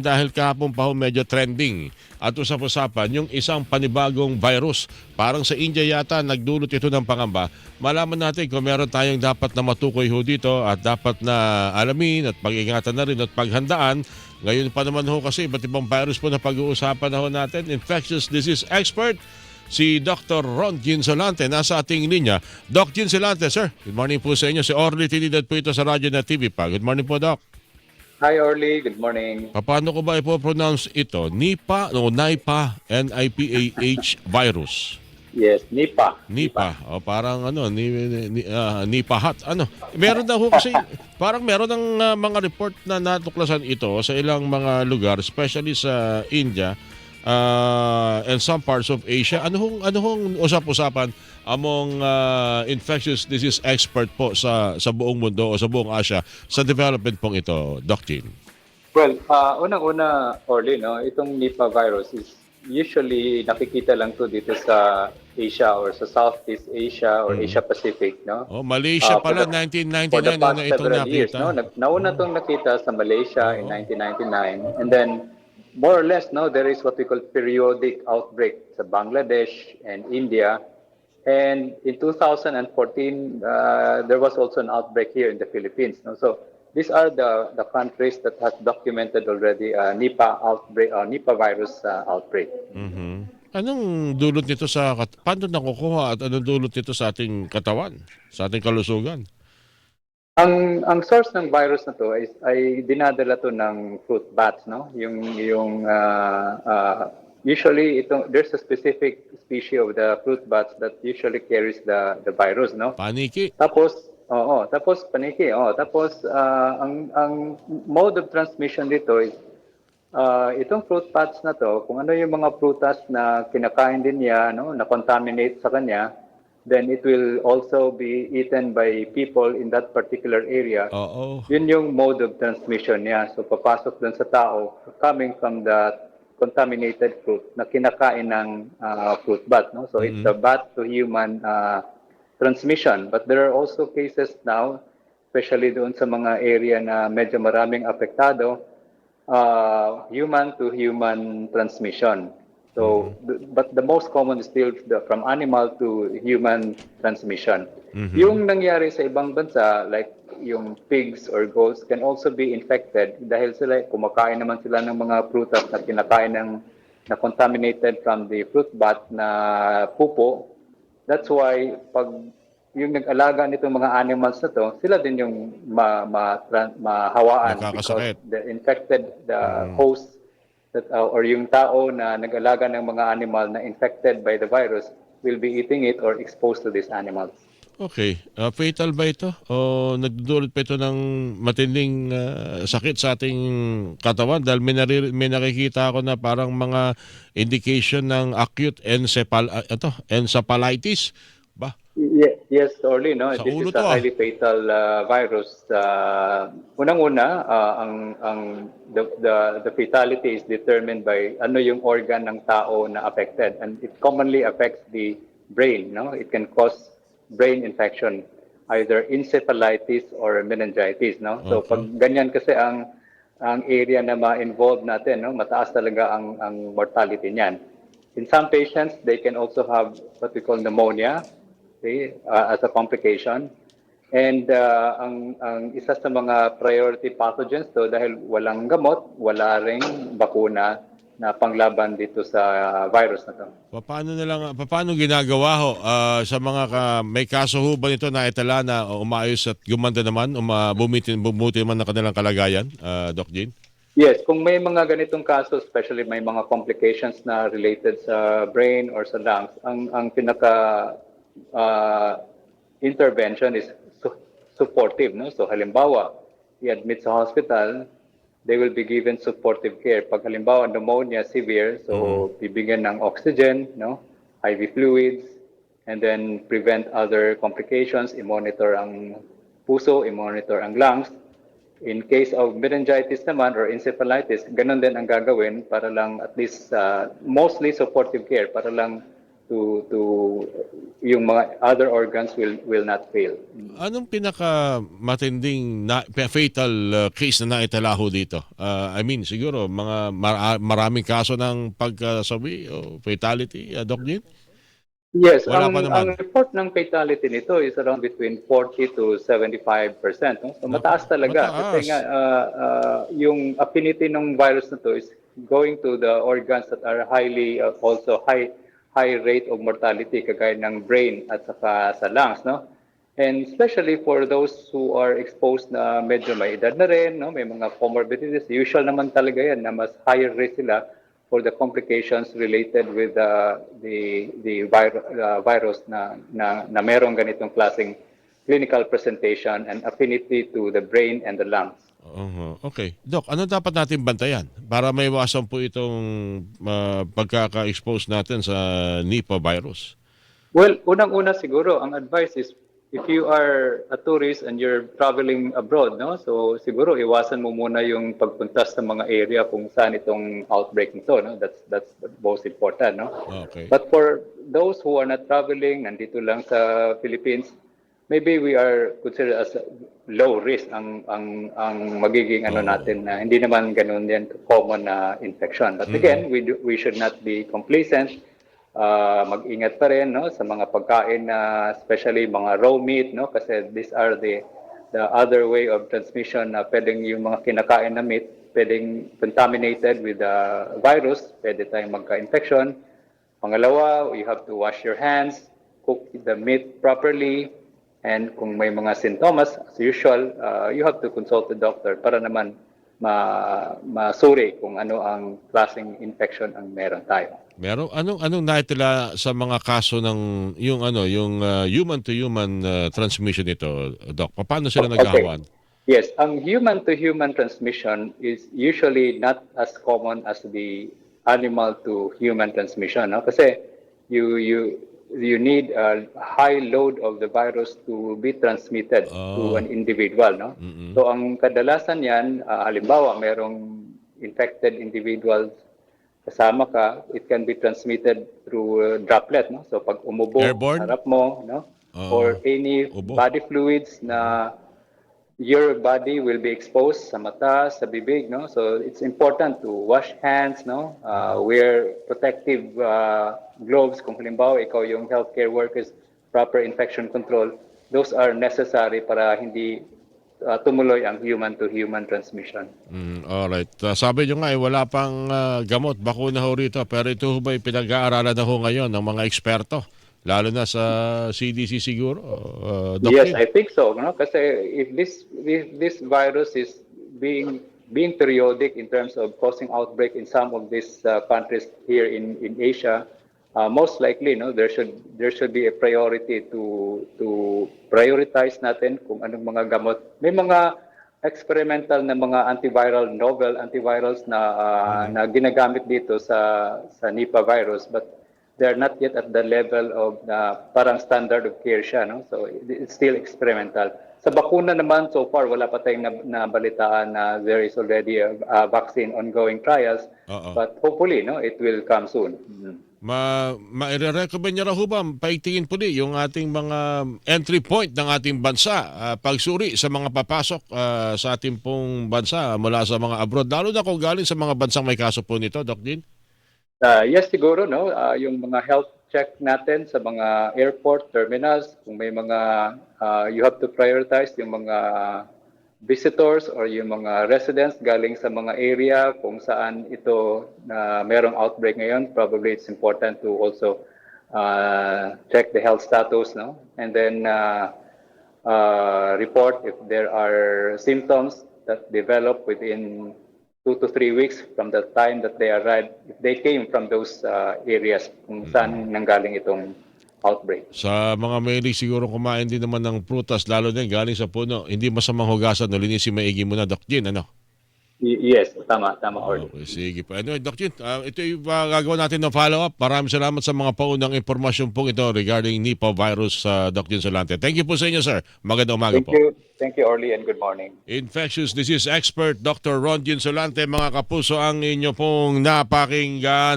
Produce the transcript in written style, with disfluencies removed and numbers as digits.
Dahil kahapon pa ho medyo trending at usap-usapan yung isang panibagong virus. Parang sa India yata nagdulot ito ng pangamba. Malaman natin kung meron tayong dapat na matukoy ho dito at dapat na alamin at pag-ingatan na rin at paghandaan. Ngayon pa naman ho kasi iba't ibang virus po na pag-uusapan na ho natin. Infectious disease expert si Dr. Ron Ginsolante nasa ating linya. Doc Ginsolante, sir. Good morning po sa inyo. Si Orly Trinidad po ito sa Radyo na TV pa. Good morning po, Doc. Hi Orly, good morning. Paano ko ba ipopronounce ito? Nipah o Nipah, Nipah virus? Yes, Nipah. Nipah. O parang ano, Nipahat. Ano? Meron na ho kasi, parang meron ng mga report na natuklasan ito sa ilang mga lugar, especially sa India and some parts of Asia. Ano hong usap-usapan among infectious disease expert po sa buong mundo o sa buong Asia sa development pong ito, Doc Jean? Well, unang-una, Orly, no, itong Nipah virus is usually nakikita lang to dito sa Asia or sa Southeast Asia or Asia Pacific, no? Oh, Malaysia pala, For the 1999 past na itong several years, nakita. no? Nauna itong nakita sa Malaysia in 1999, and then more or less, no, there is what we call periodic outbreak sa Bangladesh and India. And in 2014, there was also an outbreak here in the Philippines. No? So these are the countries that has documented already Nipah outbreak, Nipah virus outbreak. Anong dulot nito paano nakukuha at anong dulot nito sa ating katawan, sa ating kalusugan? Ang source ng virus na to ay dinadala to ng fruit bats, no? Usually there's a specific species of the fruit bats that usually carries the virus, no? Paniki. Tapos paniki. Tapos ang mode of transmission dito is itong fruit bats na to, kung ano yung mga prutas na kinakain din niya, no, na contaminate sa kanya, then it will also be eaten by people in that particular area. Oo. Yun yung mode of transmission niya. So papasok dun sa tao coming from the contaminated fruit na kinakain ng fruit bat. No? So it's the bat to human transmission. But there are also cases now, especially doon sa mga area na medyo maraming apektado, human to human transmission. So, but the most common is still from animal to human transmission. Yung nangyari sa ibang bansa, like yung pigs or goats, can also be infected dahil sila, kumakain naman sila ng mga prutas na kinakain na contaminated from the fruit bat na pupo. That's why, pag yung nag-alaga nitong mga animals na to, sila din yung mahawaan because the infected, the host, or yung tao na nag-alaga ng mga animal na infected by the virus will be eating it or exposed to these animals. Okay. Fatal ba ito? O nagdudulot pa ito ng matinding sakit sa ating katawan? Dahil may nakikita ako na parang mga indication ng acute encephalitis. Ba? Yes, Orly, no? Sa This ulo is a highly fatal virus. Unang-una, the fatality is determined by ano yung organ ng tao na affected, and it commonly affects the brain. No, it can cause brain infection, either encephalitis or meningitis. No, so pag ganyan kasi ang area na ma-involve natin, no, mataas talaga ang mortality niyan. In some patients, they can also have what we call pneumonia. As a complication. And ang isa sa mga priority pathogens to dahil walang gamot, wala ring bakuna na panglaban dito sa virus na to. Paano ginagawa ho sa mga may kaso ho ba nito na itala na umayos at gumanda naman o bumuti naman na kanilang kalagayan, Doc Jean? Yes, kung may mga ganitong kaso, especially may mga complications na related sa brain or sa lungs, ang pinaka intervention is supportive, no? So halimbawa, i-admit sa hospital, they will be given supportive care. Pag halimbawa pneumonia severe, so bibigyan ng oxygen, no? IV fluids, and then prevent other complications, i-monitor ang puso, i-monitor ang lungs. In case of meningitis naman or encephalitis, ganun din ang gagawin para lang at least mostly supportive care para lang to yung mga other organs will not fail. Anong pinaka matinding fatal case na naitala ho dito? I mean, siguro mga maraming kaso ng pagkasawi o fatality, Doc Jean? Yes, Wala pa ang naman. report ng fatality nito is around between 40 to 75%. No? So mataas talaga kasi nga Mataas. yung affinity ng virus na to is going to the organs that are highly also high rate of mortality kagaya ng brain at saka sa lungs, no? And especially for those who are exposed na medyo may edad na rin, no? May mga comorbidities, usual naman talaga yan na mas higher risk sila for the complications related with the virus na merong ganitong klaseng clinical presentation and affinity to the brain and the lungs. Okay. Doc, ano dapat natin bantayan para maiwasan po itong pagkaka-expose natin sa Nipah virus? Well, unang-una siguro, ang advice is if you are a tourist and you're traveling abroad, no? So siguro iwasan mo muna yung pagpunta sa mga area kung saan itong outbreak nito, no? That's the most important, no? Okay. But for those who are not traveling, nandito lang sa Philippines, maybe we are considered as low risk ang magiging ano natin na hindi naman ganun yan common na infection. But again, we should not be complacent. Mag-ingat pa rin, no, sa mga pagkain na especially mga raw meat, no, kasi these are the other way of transmission na pwedeng yung mga kinakain na meat pwedeng contaminated with the virus, pwede tayong magka-infection. Pangalawa, you have to wash your hands, cook the meat properly, and kung may mga sintomas, as usual, you have to consult the doctor para naman masuri kung ano ang klaseng infection ang meron tayo. Meron anong naitala sa mga kaso ng yung human to human transmission nito, Doc? Paano sila naghahawan? Yes, ang human to human transmission is usually not as common as the animal to human transmission, no? Kasi you need a high load of the virus to be transmitted to an individual, no? So ang kadalasan yan, halimbawa merong infected individuals kasama ka, it can be transmitted through droplet, no? So pag umubo, Airborne? harap mo, no? Or any Ubo. body fluids na your body will be exposed sa mata, sa bibig, no? So it's important to wash hands, no? Wear protective gloves kung halimbawa ikaw yung healthcare workers, proper infection control. Those are necessary para hindi tumuloy ang human to human transmission. Alright. Sabi nyo nga wala pang gamot, bakuna ho rito. Pero ito ho ba pinag-aaralan na ho ngayon ng mga eksperto? Lalo na sa CDC siguro, Doc Yes, Lin? I think so. No? Kasi if this virus is being periodic in terms of causing outbreak in some of these countries here in Asia, most likely, no, there should be a priority to prioritize natin kung anong mga gamot. May mga experimental na mga novel antivirals na ginagamit dito sa Nipah virus, but they're not yet at the level of parang standard of care siya, no? So it's still experimental. Sa bakuna naman, so far, wala pa tayong nabalitaan na there is already a vaccine ongoing trials. But hopefully, no, it will come soon. Ma-recommend niya raw ho ba, paigtingin po yung ating mga entry point ng ating bansa, pagsuri sa mga papasok sa ating pong bansa mula sa mga abroad, lalo na kung galing sa mga bansang may kaso po nito, Doc Jean? Yes, siguro, no, yung mga health check natin sa mga airport terminals, kung may mga you have to prioritize yung mga visitors or yung mga residents galing sa mga area kung saan ito na merong outbreak ngayon. Probably it's important to also check the health status, no, and then report if there are symptoms that develop within 2 to 3 weeks from the time that they arrived, if they came from those areas kung saan nanggaling itong outbreak. Sa mga mahilig siguro kumain din naman ng prutas, lalo din galing sa puno, hindi masamang hugasan, linisin maigi muna, Doc Jean, ano? Yes, tama, Orly. Okay, sige po. Anyway, Doc Jean, ito yung gagawa natin ng follow-up. Maraming salamat sa mga paunang impormasyon po ito regarding Nipah virus, Doc Jean Solante. Thank you po sa inyo, sir. Magandang umaga po. Thank you, Orly, and good morning. Infectious disease expert Dr. Ron Jean Solante, mga kapuso, ang inyo pong napakinggan.